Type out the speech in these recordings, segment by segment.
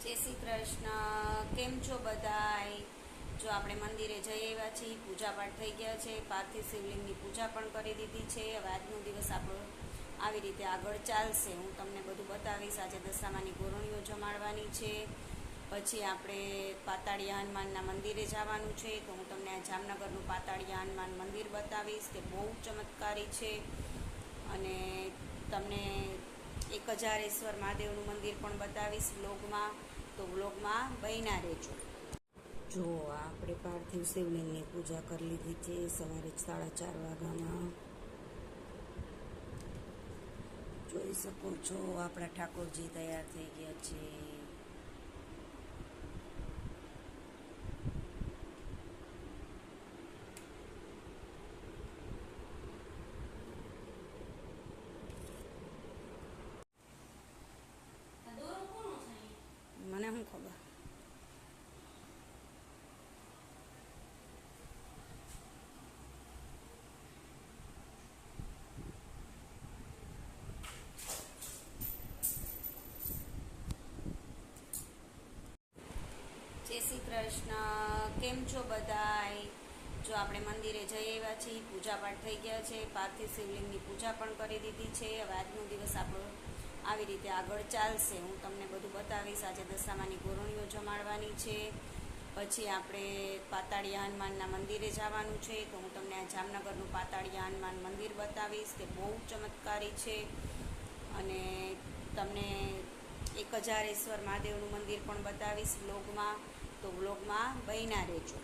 જય શ્રી કૃષ્ણ. કેમ છો બધાય? જો આપણે મંદિરે જઈ આવ્યા છીએ, પૂજાપાઠ થઈ ગયા છે, પાર્થિવ શિવલિંગની પૂજા પણ કરી દીધી છે. હવે આજનો દિવસ આપણો આવી રીતે આગળ ચાલશે. હું તમને બધું બતાવીશ. આજે દશામાની ગોરણીઓ જમાડવાની છે. પછી આપણે પાતાળિયા હનુમાનના મંદિરે જવાનું છે, તો હું તમને આ જામનગરનું પાતાળિયા હનુમાન મંદિર બતાવીશ. તે બહુ ચમત્કારી છે અને તમને 1000 મહાદેવનું મંદિર પણ બતાવીશ વ્લોગમાં, તો વ્લોગમાં બન્યા રહેજો. જો આપણે પાર્થિવ શિવલિંગની પૂજા કરી લીધી છે સવારે 4:30 વાગ્યામાં. જોઈ શકો છો આપણા ઠાકોરજી તૈયાર થઈ ગયા છે. મને શું ખબર. જય શ્રી કૃષ્ણ. કેમ છો બધાય? જો આપણે મંદિરે જઈ આવ્યા છીએ, પૂજાપાઠ થઈ ગયા છે, પાર્થિવ શિવલિંગની પૂજા પણ કરી દીધી છે. હવે આજનો દિવસ આપણો આવી રીતે આગળ ચાલશે. હું તમને બધું બતાવીશ. આજે દશામાની ગોરણીઓ જમાડવાની છે. પછી આપણે પાતાળિયા હનુમાનના મંદિરે જવાનું છે, તો હું તમને આ જામનગરનું પાતાળિયા હનુમાન મંદિર બતાવીશ. તે બહુ ચમત્કારી છે અને તમને 1000 મહાદેવનું મંદિર પણ બતાવીશ વ્લોગમાં, તો વ્લોગમાં બન્યા રહેજો.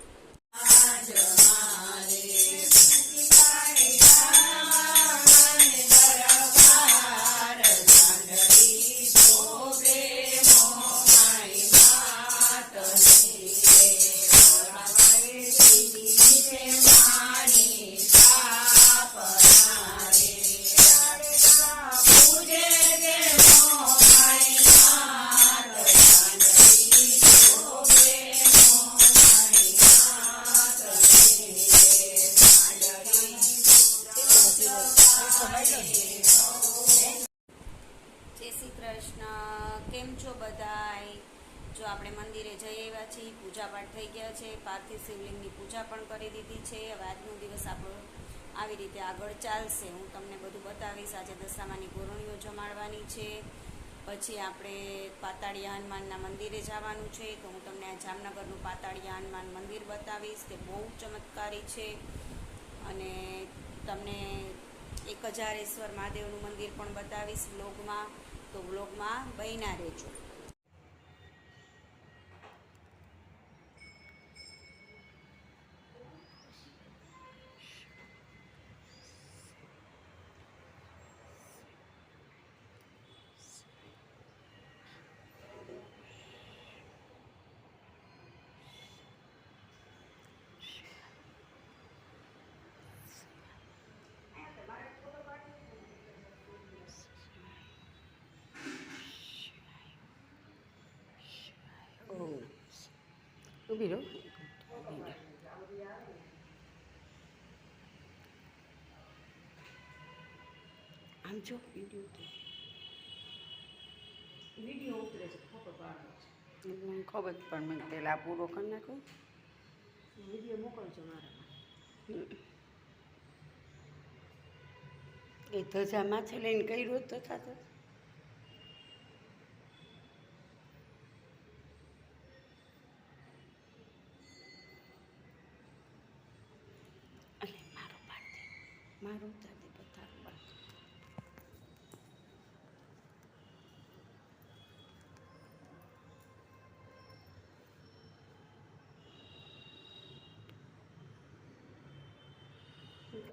જય શ્રી કૃષ્ણ. કેમ છો બધાય? જો આપણે મંદિરે જઈ આવ્યા છીએ, પૂજાપાઠ થઈ ગયા છે, પાર્થિવ શિવલિંગની પૂજા પણ કરી દીધી છે. હવે આજનો દિવસ આપણો આવી રીતે આગળ ચાલશે. હું તમને બધું બતાવીશ. આજે દશામાની ગોરણીઓ જમાડવાની છે. પછી આપણે પાતાળિયા હનુમાનના મંદિરે જવાનું છે, તો હું તમને આ જામનગરનું પાતાળિયા હનુમાન મંદિર બતાવીશ. તે બહુ ચમત્કારી છે અને તમને 1000 મહાદેવનું મંદિર પણ બતાવીશ વ્લોગમાં, તો વ્લોગમાં બન્યા રહેજો. ઊભી રહો. આમ જો વિડીયો ઉતરે છે, ફોટો પાડો છે. મને ખબર પણ મેં પહેલાં પૂરો કરી નાખો. વિડીયો મોકલજો મારામાં. એ ધજા માથે લઈને કર્યો તો થતો. મારો ઉતાર.